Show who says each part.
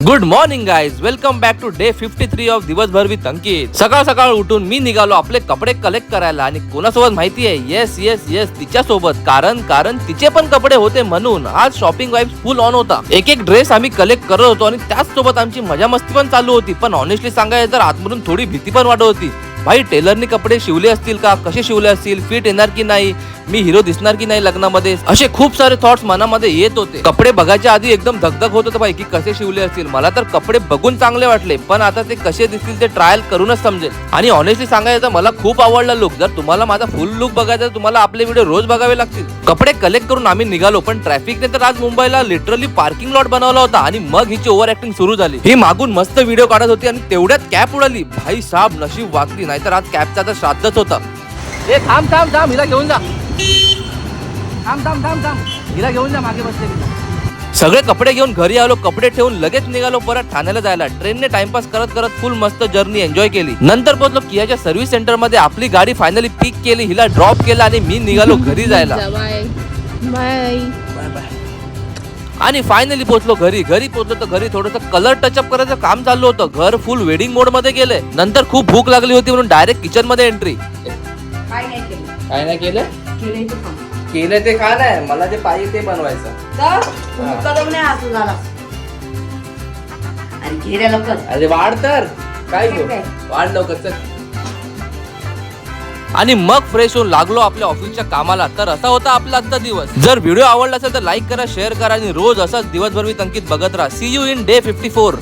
Speaker 1: Good morning guys, welcome back to day 53 of दिवसभर with Ankit. सकाळ सकाळ उठून मी निघालो आपले कपडे कलेक्ट करायला. आणि कोणासोबत माहिती आहे? येस येस येस, तिच्या सोबत. कारण तिचे पण कपडे होते म्हणून आज शॉपिंग वाईब फुल ऑन होता. एक एक ड्रेस आम्ही कलेक्ट करत होतो आणि त्याच सोबत आमची मजा मस्ती पण चालू होती. पण ऑनेस्टली सांगायचं तर आतमधून थोडी भीती पण वाटत होती. भाई, टेलरनी कपडे शिवले असतील का, कसे शिवले असतील, फिट येणार की नाही, मी हिरो दिसणार की नाही लग्नामध्ये, असे खूप सारे थॉट्स मनामध्ये येत होते. कपडे बघायच्या आधी एकदम धगधग होत होतं भाई की कसे शिवले असतील. मला तर कपडे बघून चांगले वाटले, पण आता ते कसे दिसतील ते ट्रायल करूनच समजेल. आणि ऑनेस्टली सांगायचं तर मला खूप आवडला लुक. जर तुम्हाला माझा फुल लुक बघायचा तर तुम्हाला आपले व्हिडिओ रोज बघावे लागतील. कपडे कलेक्ट करून आम्ही निघालो, पण ट्रॅफिकने तर आज मुंबईला लिटरली पार्किंग लॉट बनवला होता. आणि मग हिची ओव्हर ऍक्टिंग सुरू झाली. ही मागून मस्त व्हिडिओ काढत होती आणि तेवढ्यात कॅप उडाली. भाई साहेब, नशीब वाचली, नाहीतर आज कॅपचा तर श्राद्धच होता. ए थांब थांब थांब, हिला घेऊन जा. थांब थांब थांब थांब, हिला घेऊन जा, मागे बसले. सगळे कपडे घेऊन घरी आलो. कपडे ठेवून लगेच निघालो परत ठाण्याला जायला. ट्रेनने टाइमपास करत करत फुल मस्त जर्नी एन्जॉय केली. नंतर पोहोचलो कियाच्या सर्व्हिस सेंटर मध्ये. आपली गाडी फायनली पिक केली, हिला ड्रॉप केला आणि मी निघालो घरी जायला.
Speaker 2: बाय.
Speaker 1: आणि फायनली पोहोचलो घरी. पोहोचलो तर घरी थोडंसं कलर टचअप करायचं काम चालू होतं. घर फुल वेडिंग मोड मध्ये गेले. नंतर खूप भूक लागली होती म्हणून डायरेक्ट किचन मध्ये एंट्री.
Speaker 3: काय
Speaker 1: नाही केलं केलं ते काय नाही, मला जे पाहिजे ते बनवायचं. अरे वाढ तर काय घेऊ, वाढ लवकर चल. आणि मग फ्रेश होऊन लागलो आपल्या ऑफिसच्या कामाला. तर असा होता आपला आजचा दिवस. जर व्हिडिओ आवडला असेल तर लाईक करा, शेअर करा आणि रोज असाच दिवसभर विथ अंकित बघत राहा. See you in day 54.